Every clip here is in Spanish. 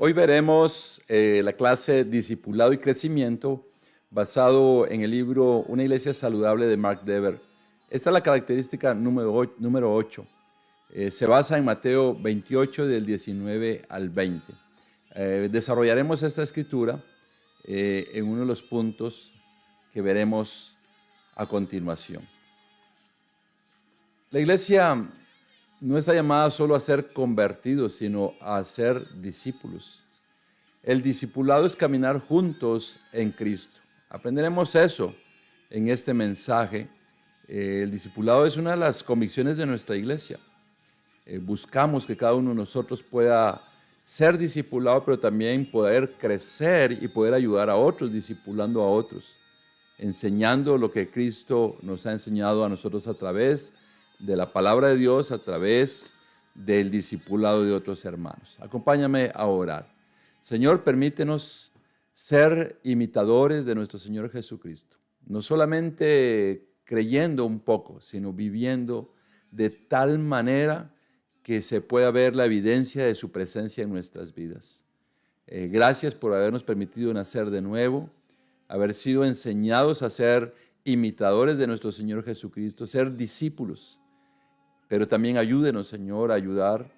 Hoy veremos la clase Discipulado y Crecimiento basado en el libro Una Iglesia Saludable de Mark Dever. Esta es la característica número 8. Se basa en Mateo 28 del 19 al 20. Desarrollaremos esta escritura en uno de los puntos que veremos a continuación. La iglesia no está llamada solo a ser convertidos, sino a ser discípulos. El discipulado es caminar juntos en Cristo. Aprenderemos eso en este mensaje. El discipulado es una de las convicciones de nuestra iglesia. Buscamos que cada uno de nosotros pueda ser discipulado, pero también poder crecer y poder ayudar a otros, discipulando a otros, enseñando lo que Cristo nos ha enseñado a nosotros a través de la palabra de Dios, a través del discipulado de otros hermanos. Acompáñame a orar. Señor, permítenos ser imitadores de nuestro Señor Jesucristo, no solamente creyendo un poco, sino viviendo de tal manera que se pueda ver la evidencia de su presencia en nuestras vidas. Gracias por habernos permitido nacer de nuevo, haber sido enseñados a ser imitadores de nuestro Señor Jesucristo, ser discípulos. Pero también ayúdenos, Señor, a ayudar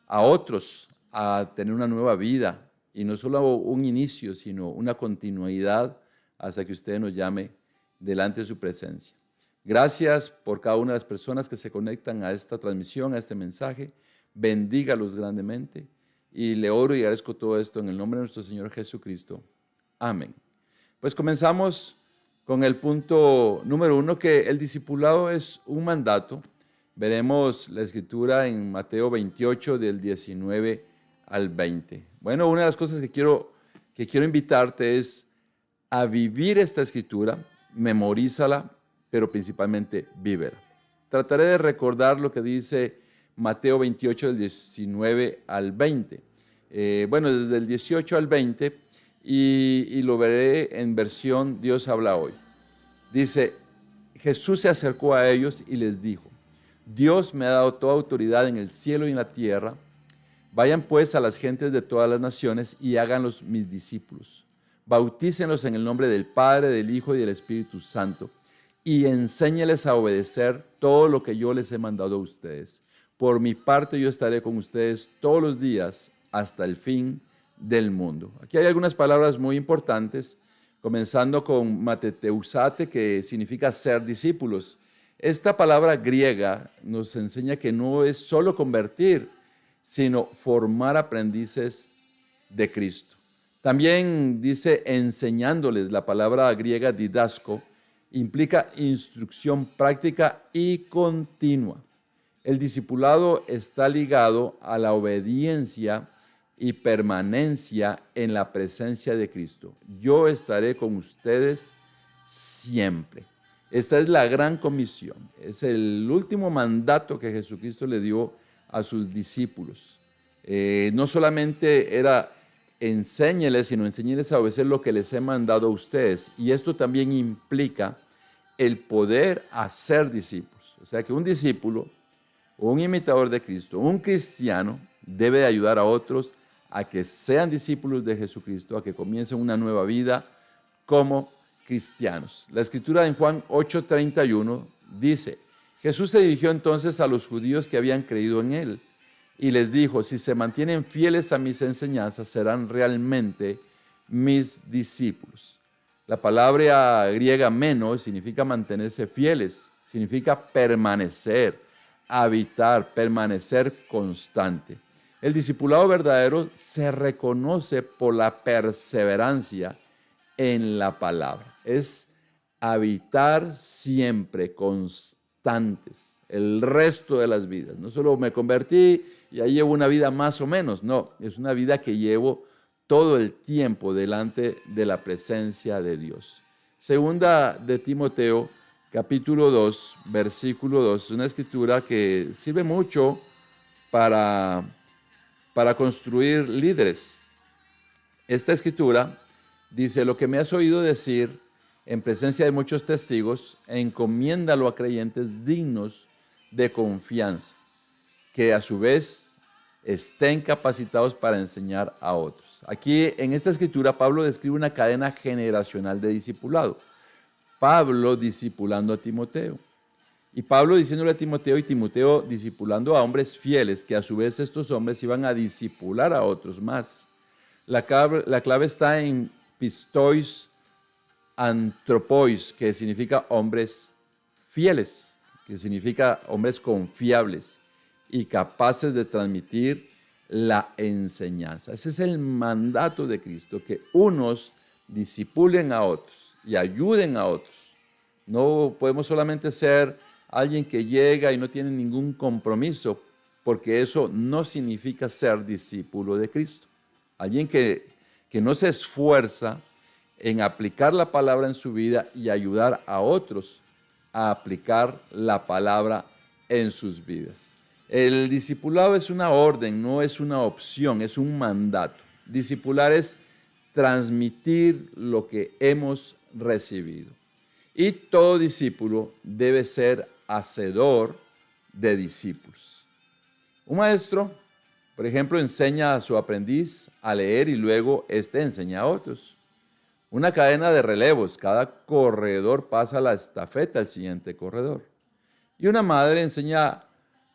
a otros a tener una nueva vida, y no solo un inicio, sino una continuidad hasta que usted nos llame delante de su presencia. Gracias por cada una de las personas que se conectan a esta transmisión, a este mensaje. Bendígalos grandemente, y le oro y agradezco todo esto en el nombre de nuestro Señor Jesucristo. Amén. Pues comenzamos con el punto número 1, que el discipulado es un mandato. Veremos la escritura en Mateo 28 del 19 al 20. Bueno, una de las cosas que quiero invitarte es a vivir esta escritura, memorízala, pero principalmente vívela. Trataré de recordar lo que dice Mateo 28 del 19 al 20. Desde el 18 al 20, y lo veré en versión Dios habla hoy. Dice: Jesús se acercó a ellos y les dijo: Dios me ha dado toda autoridad en el cielo y en la tierra. Vayan pues a las gentes de todas las naciones y háganlos mis discípulos. Bautícenlos en el nombre del Padre, del Hijo y del Espíritu Santo, y enséñeles a obedecer todo lo que yo les he mandado a ustedes. Por mi parte yo estaré con ustedes todos los días hasta el fin del mundo. Aquí hay algunas palabras muy importantes, comenzando con mateteusate, que significa ser discípulos. Esta palabra griega nos enseña que no es solo convertir, sino formar aprendices de Cristo. También dice enseñándoles. La palabra griega didasco implica instrucción práctica y continua. El discipulado está ligado a la obediencia y permanencia en la presencia de Cristo. Yo estaré con ustedes siempre. Esta es la gran comisión. Es el último mandato que Jesucristo le dio a sus discípulos. No solamente era enséñeles, sino enséñeles a obedecer lo que les he mandado a ustedes. Y esto también implica el poder hacer discípulos. O sea que un discípulo, un imitador de Cristo, un cristiano, debe ayudar a otros a que sean discípulos de Jesucristo, a que comiencen una nueva vida como cristianos. La escritura en Juan 8:31 dice: Jesús se dirigió entonces a los judíos que habían creído en él y les dijo: si se mantienen fieles a mis enseñanzas, serán realmente mis discípulos. La palabra griega meno significa mantenerse fieles, significa permanecer, habitar, permanecer constante. El discipulado verdadero se reconoce por la perseverancia en la palabra. Es habitar siempre constantes el resto de las vidas. No solo me convertí y ahí llevo una vida más o menos. No, es una vida que llevo todo el tiempo delante de la presencia de Dios. Segunda de Timoteo, capítulo 2, versículo 2. Una escritura que sirve mucho para construir líderes. Esta escritura dice: lo que me has oído decir en presencia de muchos testigos, encomiéndalo a creyentes dignos de confianza, que a su vez estén capacitados para enseñar a otros. Aquí en esta escritura Pablo describe una cadena generacional de discipulado. Pablo discipulando a Timoteo. Y Pablo diciéndole a Timoteo y Timoteo discipulando a hombres fieles, que a su vez estos hombres iban a discipular a otros más. La clave está en pistois antropois, que significa hombres fieles, que significa hombres confiables y capaces de transmitir la enseñanza. Ese es el mandato de Cristo, que unos discipulen a otros y ayuden a otros. No podemos solamente ser alguien que llega y no tiene ningún compromiso, porque eso no significa ser discípulo de Cristo. Alguien que no se esfuerza en aplicar la palabra en su vida y ayudar a otros a aplicar la palabra en sus vidas. El discipulado es una orden, no es una opción, es un mandato. Discipular es transmitir lo que hemos recibido. Y todo discípulo debe ser hacedor de discípulos. Un maestro, por ejemplo, enseña a su aprendiz a leer y luego éste enseña a otros. Una cadena de relevos, cada corredor pasa la estafeta al siguiente corredor. Y una madre enseña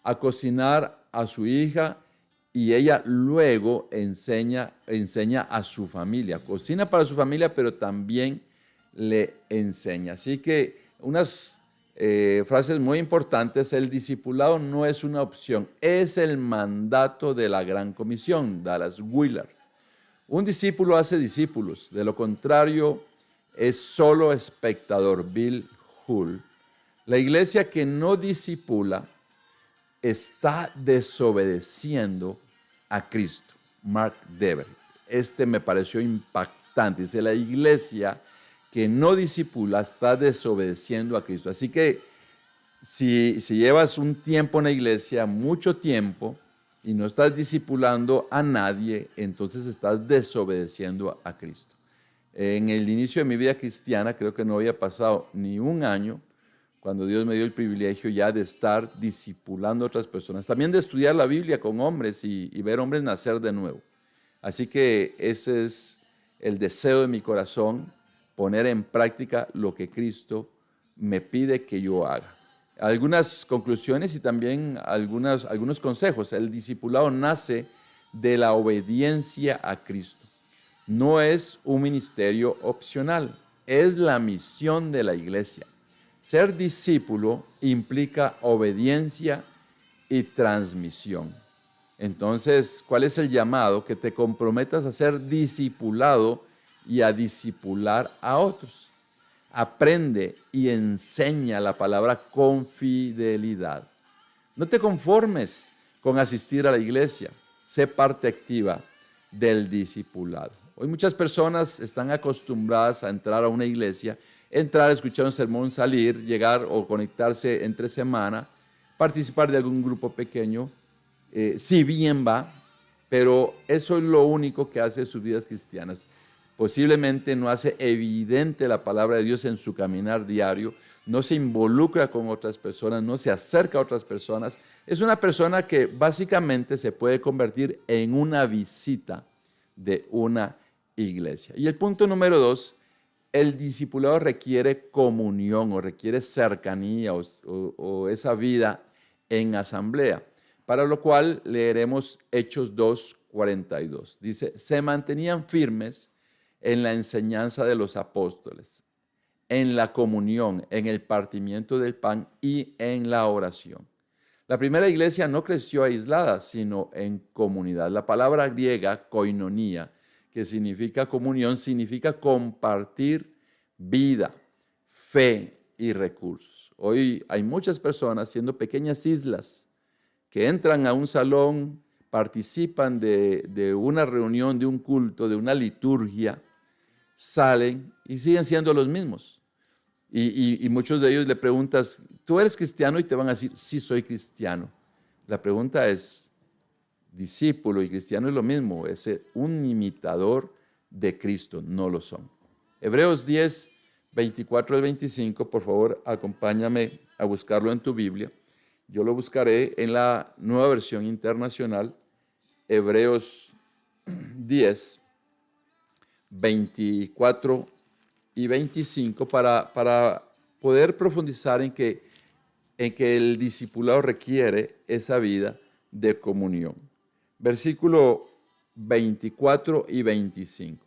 a cocinar a su hija y ella luego enseña a su familia. Cocina para su familia, pero también le enseña. Así que unas frases muy importantes: el discipulado no es una opción, es el mandato de la Gran Comisión, Dallas Willard. Un discípulo hace discípulos, de lo contrario es solo espectador, Bill Hull. La iglesia que no discipula está desobedeciendo a Cristo, Mark Dever. Este me pareció impactante. Dice, la iglesia que no discipula está desobedeciendo a Cristo. Así que si llevas un tiempo en la iglesia, mucho tiempo, y no estás discipulando a nadie, entonces estás desobedeciendo a Cristo. En el inicio de mi vida cristiana, creo que no había pasado ni un año cuando Dios me dio el privilegio ya de estar discipulando a otras personas. También de estudiar la Biblia con hombres y ver hombres nacer de nuevo. Así que ese es el deseo de mi corazón, poner en práctica lo que Cristo me pide que yo haga. Algunas conclusiones y también algunos consejos. El discipulado nace de la obediencia a Cristo. No es un ministerio opcional, es la misión de la iglesia. Ser discípulo implica obediencia y transmisión. Entonces, ¿cuál es el llamado? Que te comprometas a ser discipulado y a discipular a otros. Aprende y enseña la palabra con fidelidad. No te conformes con asistir a la iglesia. Sé parte activa del discipulado. Hoy muchas personas están acostumbradas a entrar a una iglesia, entrar, escuchar un sermón, salir, llegar o conectarse entre semana, participar de algún grupo pequeño, si bien va, pero eso es lo único que hace sus vidas cristianas. Posiblemente no hace evidente la palabra de Dios en su caminar diario, no se involucra con otras personas, no se acerca a otras personas. Es una persona que básicamente se puede convertir en una visita de una iglesia. Y el punto número 2, el discipulado requiere comunión o requiere cercanía o esa vida en asamblea, para lo cual leeremos Hechos 2:42. Dice, se mantenían firmes en la enseñanza de los apóstoles, en la comunión, en el partimiento del pan y en la oración. La primera iglesia no creció aislada, sino en comunidad. La palabra griega, koinonia, que significa comunión, significa compartir vida, fe y recursos. Hoy hay muchas personas siendo pequeñas islas que entran a un salón, participan de una reunión, de un culto, de una liturgia, salen y siguen siendo los mismos. Y muchos de ellos le preguntas, ¿tú eres cristiano? Y te van a decir, sí, soy cristiano. La pregunta es, discípulo y cristiano es lo mismo, es un imitador de Cristo, no lo son. Hebreos 10:24-25, por favor, acompáñame a buscarlo en tu Biblia. Yo lo buscaré en la Nueva Versión Internacional. Hebreos 10, 24 y 25 para poder profundizar en que el discipulado requiere esa vida de comunión. Versículo 24 y 25.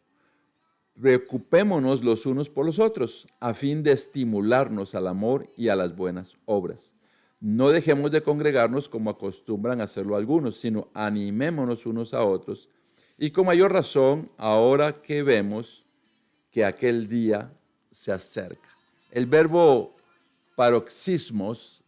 Preocupémonos los unos por los otros, a fin de estimularnos al amor y a las buenas obras. No dejemos de congregarnos como acostumbran a hacerlo algunos, sino animémonos unos a otros, y con mayor razón ahora que vemos que aquel día se acerca. El verbo paroxismos,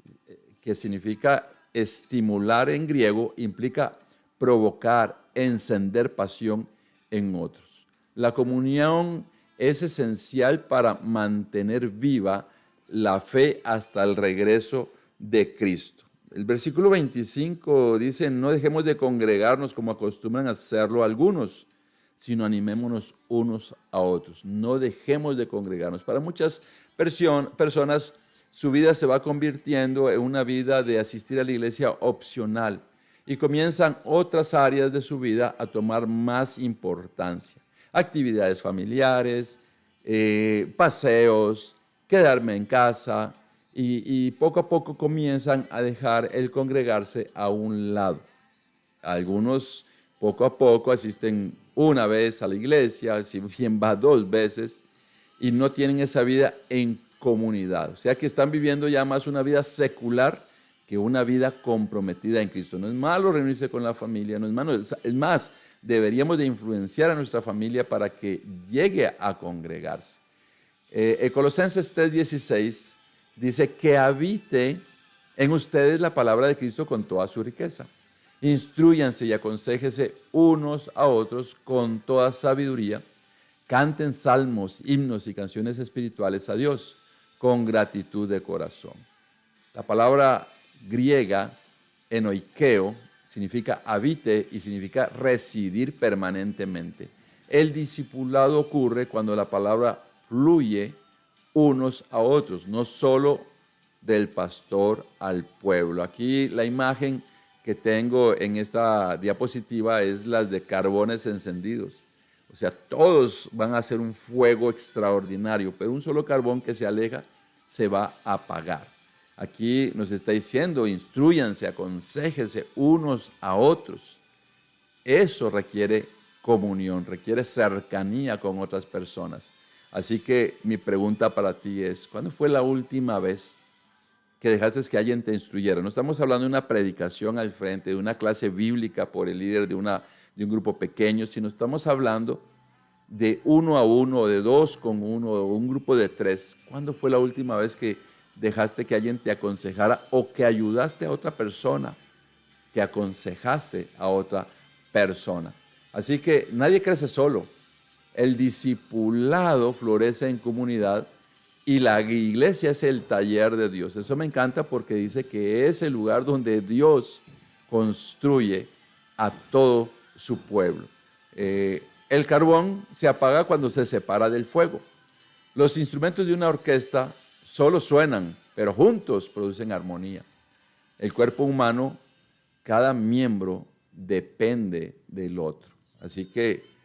que significa estimular en griego, implica provocar, encender pasión en otros. La comunión es esencial para mantener viva la fe hasta el regreso de Cristo. El versículo 25 dice, no dejemos de congregarnos como acostumbran a hacerlo algunos, sino animémonos unos a otros. No dejemos de congregarnos. Para muchas personas, su vida se va convirtiendo en una vida de asistir a la iglesia opcional y comienzan otras áreas de su vida a tomar más importancia. Actividades familiares, paseos, quedarme en casa y poco a poco comienzan a dejar el congregarse a un lado. Algunos poco a poco asisten una vez a la iglesia, si bien va 2 veces, y no tienen esa vida en comunidad. O sea que están viviendo ya más una vida secular que una vida comprometida en Cristo. No es malo reunirse con la familia, no es malo, es más, deberíamos de influenciar a nuestra familia para que llegue a congregarse. Colosenses 3:16 dice que habite en ustedes la palabra de Cristo con toda su riqueza. Instrúyanse y aconséjense unos a otros con toda sabiduría. Canten salmos, himnos y canciones espirituales a Dios con gratitud de corazón. La palabra griega enoikeo significa habite y significa residir permanentemente. El discipulado ocurre cuando la palabra fluye unos a otros, no solo del pastor al pueblo. Aquí la imagen que tengo en esta diapositiva es las de carbones encendidos. O sea, todos van a hacer un fuego extraordinario, pero un solo carbón que se aleja se va a apagar. Aquí nos está diciendo, instrúyanse, aconséjense unos a otros. Eso requiere comunión, requiere cercanía con otras personas. Así que mi pregunta para ti es, ¿cuándo fue la última vez que dejaste que alguien te instruyera? No estamos hablando de una predicación al frente, de una clase bíblica por el líder de un grupo pequeño, sino estamos hablando de 1 a 1, o de 2 con 1, o un grupo de 3. ¿Cuándo fue la última vez que dejaste que alguien te aconsejara o que ayudaste a otra persona, que aconsejaste a otra persona? Así que nadie crece solo. El discipulado florece en comunidad y la iglesia es el taller de Dios. Eso me encanta porque dice que es el lugar donde Dios construye a todo su pueblo. El carbón se apaga cuando se separa del fuego. Los instrumentos de una orquesta solo suenan, pero juntos producen armonía. El cuerpo humano, cada miembro depende del otro. Así que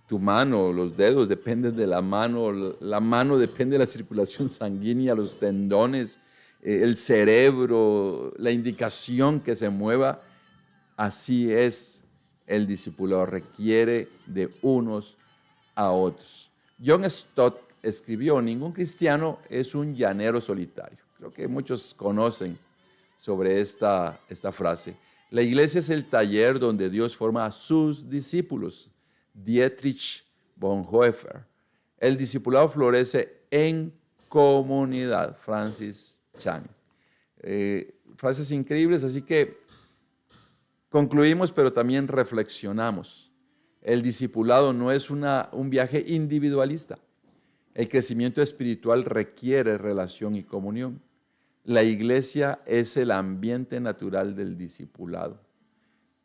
tu mano, los dedos dependen de la mano depende de la circulación sanguínea, los tendones, el cerebro, la indicación que se mueva. Así es el discipulado, requiere de unos a otros. John Stott escribió, ningún cristiano es un llanero solitario. Creo que muchos conocen sobre esta frase. La iglesia es el taller donde Dios forma a sus discípulos. Dietrich Bonhoeffer. El discipulado florece en comunidad. Francis Chan. Frases increíbles, así que concluimos, pero también reflexionamos. El discipulado no es un viaje individualista. El crecimiento espiritual requiere relación y comunión. La iglesia es el ambiente natural del discipulado.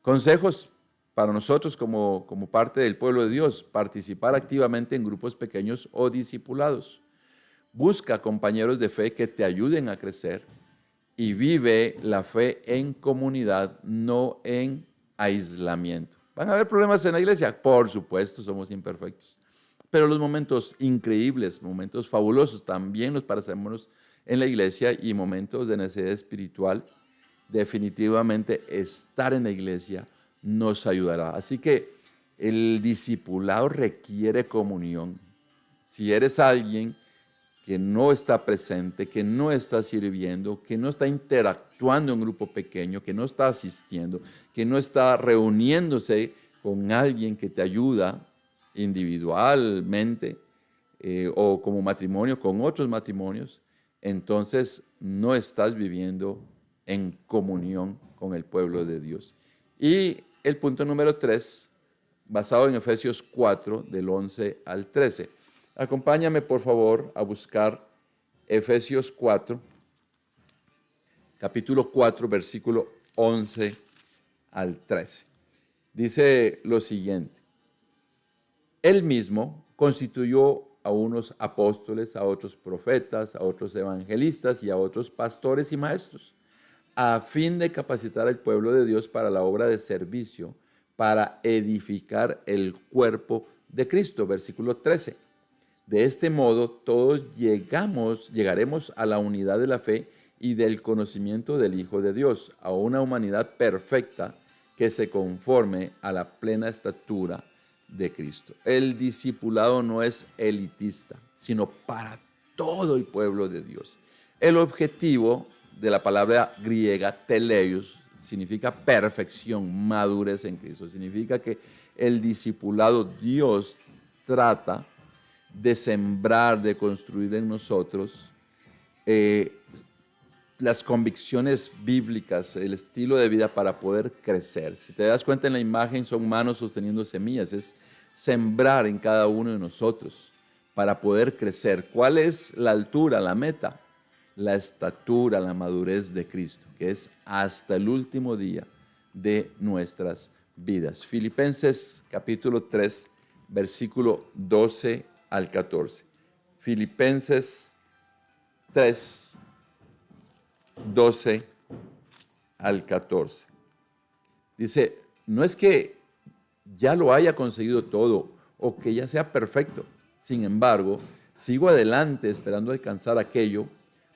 Consejos para nosotros como parte del pueblo de Dios: participar activamente en grupos pequeños o discipulados. Busca compañeros de fe que te ayuden a crecer y vive la fe en comunidad, no en aislamiento. ¿Van a haber problemas en la iglesia? Por supuesto, somos imperfectos. Pero los momentos increíbles, momentos fabulosos, también los pasamos en la iglesia, y momentos de necesidad espiritual, definitivamente estar en la iglesia nos ayudará. Así que el discipulado requiere comunión. Si eres alguien que no está presente, que no está sirviendo, que no está interactuando en un grupo pequeño, que no está asistiendo, que no está reuniéndose con alguien que te ayuda individualmente o como matrimonio, con otros matrimonios, entonces no estás viviendo en comunión con el pueblo de Dios. Y el punto número 3, basado en Efesios 4, del 11 al 13. Acompáñame, por favor, a buscar Efesios 4, capítulo 4, versículo 11 al 13. Dice lo siguiente: Él mismo constituyó a unos apóstoles, a otros profetas, a otros evangelistas y a otros pastores y maestros, a fin de capacitar al pueblo de Dios para la obra de servicio, para edificar el cuerpo de Cristo. Versículo 13. De este modo todos llegaremos a la unidad de la fe y del conocimiento del Hijo de Dios, a una humanidad perfecta que se conforme a la plena estatura de Cristo. El discipulado no es elitista, sino para todo el pueblo de Dios. El objetivo de la palabra griega teleios significa perfección, madurez en Cristo. Significa que el discipulado, Dios trata de sembrar, de construir en nosotros las convicciones bíblicas, el estilo de vida para poder crecer. Si te das cuenta en la imagen, son manos sosteniendo semillas, es sembrar en cada uno de nosotros para poder crecer. ¿Cuál es la altura, la meta? La estatura, la madurez de Cristo, que es hasta el último día de nuestras vidas. Filipenses capítulo 3, versículo 12 al 14. Filipenses 3, 12 al 14. Dice, no es que ya lo haya conseguido todo o que ya sea perfecto. Sin embargo, sigo adelante esperando alcanzar aquello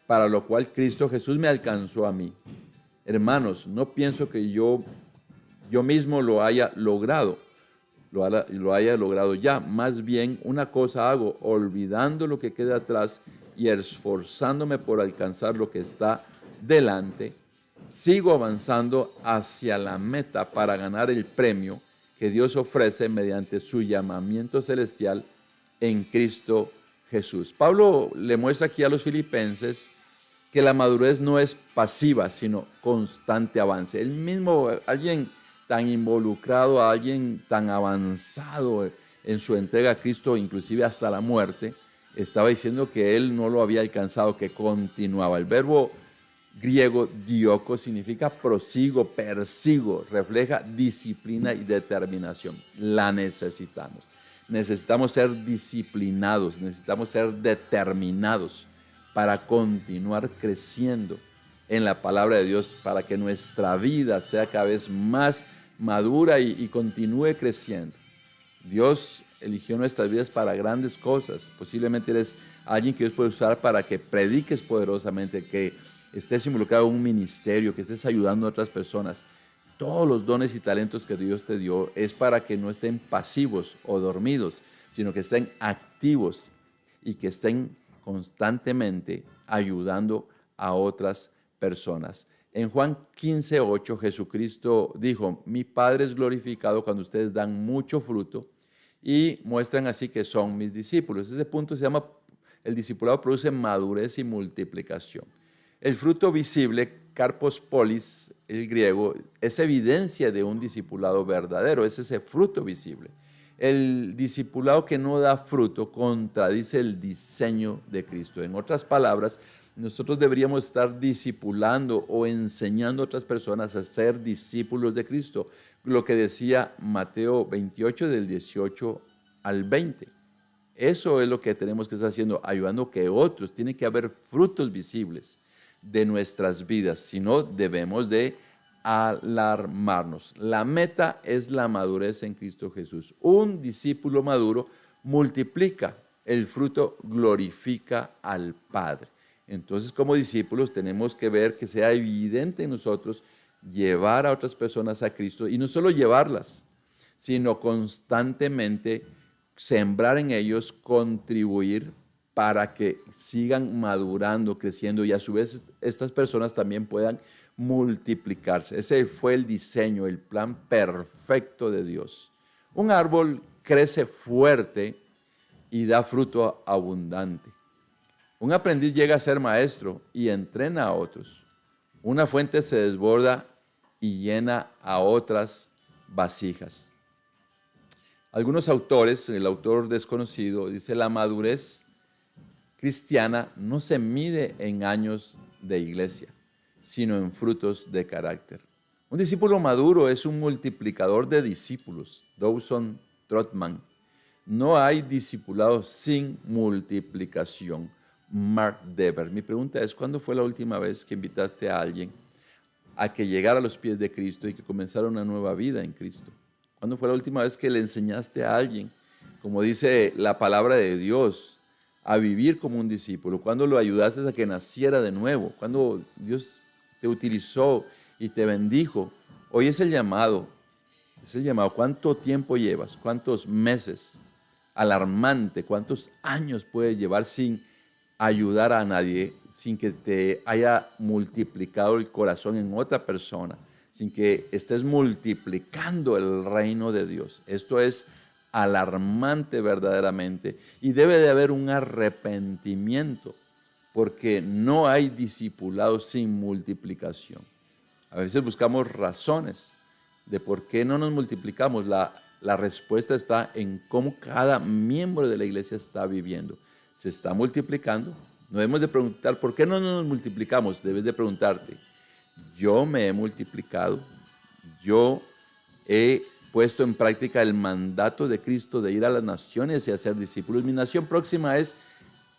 para lo cual Cristo Jesús me alcanzó a mí. Hermanos, no pienso que yo mismo lo haya logrado ya. Más bien una cosa hago, olvidando lo que queda atrás y esforzándome por alcanzar lo que está delante, sigo avanzando hacia la meta para ganar el premio que Dios ofrece mediante su llamamiento celestial en Cristo Jesús. Pablo le muestra aquí a los filipenses que la madurez no es pasiva, sino constante avance. Él mismo, alguien tan involucrado, alguien tan avanzado en su entrega a Cristo, inclusive hasta la muerte, estaba diciendo que él no lo había alcanzado, que continuaba. El verbo griego dioko significa prosigo, persigo, refleja disciplina y determinación. La necesitamos. Necesitamos ser disciplinados, necesitamos ser determinados para continuar creciendo en la palabra de Dios, para que nuestra vida sea cada vez más madura y continúe creciendo. Dios eligió nuestras vidas para grandes cosas. Posiblemente eres alguien que Dios puede usar para que prediques poderosamente, que estés involucrado en un ministerio, que estés ayudando a otras personas. Todos los dones y talentos que Dios te dio es para que no estén pasivos o dormidos, sino que estén activos y que estén constantemente ayudando a otras personas. En Juan 15:8, Jesucristo dijo, mi Padre es glorificado cuando ustedes dan mucho fruto y muestran así que son mis discípulos. Ese punto se llama, el discipulado produce madurez y multiplicación. El fruto visible, karpos polis, el griego, es evidencia de un discipulado verdadero, es ese fruto visible. El discipulado que no da fruto contradice el diseño de Cristo. En otras palabras, nosotros deberíamos estar discipulando o enseñando a otras personas a ser discípulos de Cristo. Lo que decía Mateo 28 del 18 al 20. Eso es lo que tenemos que estar haciendo, ayudando a que otros. Tiene que haber frutos visibles de nuestras vidas. Si no, debemos de alarmarnos. La meta es la madurez en Cristo Jesús. Un discípulo maduro multiplica, el fruto glorifica al Padre. Entonces, como discípulos tenemos que ver que sea evidente en nosotros llevar a otras personas a Cristo y no solo llevarlas, sino constantemente sembrar en ellos, contribuir para que sigan madurando, creciendo y a su vez estas personas también puedan multiplicarse. Ese fue el diseño, el plan perfecto de Dios. Un árbol crece fuerte y da fruto abundante. Un aprendiz llega a ser maestro y entrena a otros. Una fuente se desborda y llena a otras vasijas. Algunos autores, el autor desconocido, dice la madurez cristiana no se mide en años de iglesia, sino en frutos de carácter. Un discípulo maduro es un multiplicador de discípulos. Dawson Trotman. No hay discipulado sin multiplicación. Mark Dever. Mi pregunta es, ¿cuándo fue la última vez que invitaste a alguien a que llegara a los pies de Cristo y que comenzara una nueva vida en Cristo? ¿Cuándo fue la última vez que le enseñaste a alguien, como dice la palabra de Dios, a vivir como un discípulo? ¿Cuándo lo ayudaste a que naciera de nuevo? ¿Cuándo Dios te utilizó y te bendijo? Hoy es el llamado. Es el llamado. ¿Cuánto tiempo llevas? ¿Cuántos meses? Alarmante. ¿Cuántos años puedes llevar sin ayudar a nadie, sin que te haya multiplicado el corazón en otra persona, sin que estés multiplicando el reino de Dios? Esto es alarmante verdaderamente y debe de haber un arrepentimiento porque no hay discipulado sin multiplicación. A veces buscamos razones de por qué no nos multiplicamos. La respuesta está en cómo cada miembro de la iglesia está viviendo. ¿Se está multiplicando? No debemos de preguntar, ¿por qué no nos multiplicamos? Debes de preguntarte, ¿yo me he multiplicado? ¿Yo he puesto en práctica el mandato de Cristo de ir a las naciones y hacer discípulos? Mi nación próxima es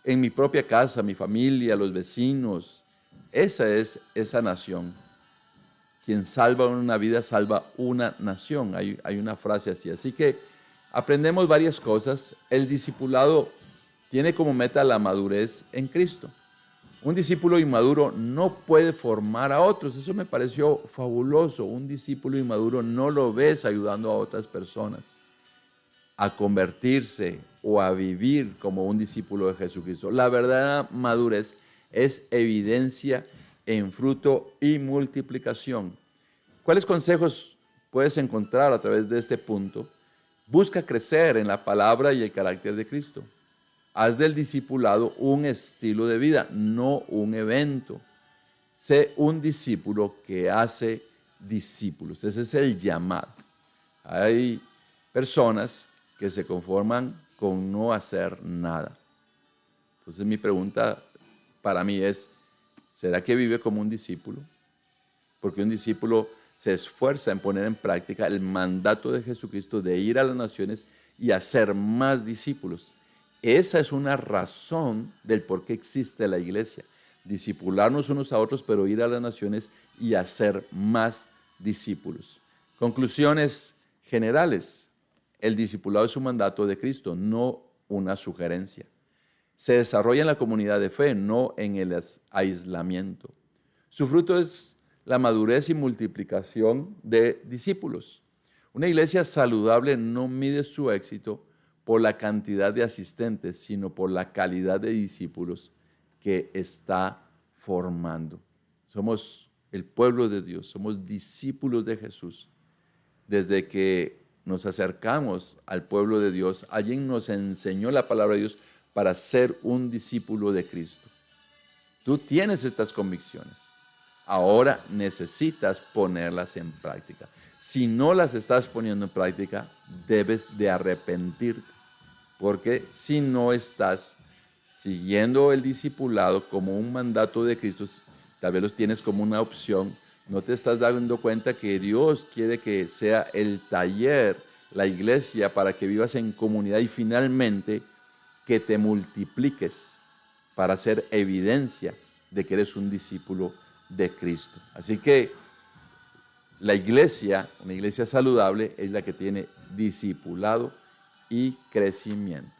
en mi propia casa, mi familia, los vecinos. Esa es esa nación. Quien salva una vida, salva una nación. Hay una frase así. Así que aprendemos varias cosas. El discipulado tiene como meta la madurez en Cristo. Un discípulo inmaduro no puede formar a otros. Eso me pareció fabuloso. Un discípulo inmaduro no lo ves ayudando a otras personas a convertirse o a vivir como un discípulo de Jesucristo. La verdadera madurez es evidencia en fruto y multiplicación. ¿Cuáles consejos puedes encontrar a través de este punto? Busca crecer en la palabra y el carácter de Cristo. Haz del discipulado un estilo de vida, no un evento. Sé un discípulo que hace discípulos. Ese es el llamado. Hay personas que se conforman con no hacer nada. Entonces mi pregunta para mí es, ¿será que vive como un discípulo? Porque un discípulo se esfuerza en poner en práctica el mandato de Jesucristo de ir a las naciones y hacer más discípulos. Esa es una razón del por qué existe la iglesia. Discipularnos unos a otros, pero ir a las naciones y hacer más discípulos. Conclusiones generales. El discipulado es un mandato de Cristo, no una sugerencia. Se desarrolla en la comunidad de fe, no en el aislamiento. Su fruto es la madurez y multiplicación de discípulos. Una iglesia saludable no mide su éxito por la cantidad de asistentes, sino por la calidad de discípulos que está formando. Somos el pueblo de Dios, somos discípulos de Jesús. Desde que nos acercamos al pueblo de Dios, alguien nos enseñó la palabra de Dios para ser un discípulo de Cristo. Tú tienes estas convicciones. Ahora necesitas ponerlas en práctica. Si no las estás poniendo en práctica, debes de arrepentirte. Porque si no estás siguiendo el discipulado como un mandato de Cristo, tal vez los tienes como una opción, no te estás dando cuenta que Dios quiere que sea el taller, la iglesia, para que vivas en comunidad y finalmente que te multipliques para hacer evidencia de que eres un discípulo de Cristo. Así que La iglesia, una iglesia saludable, es la que tiene discipulado y crecimiento.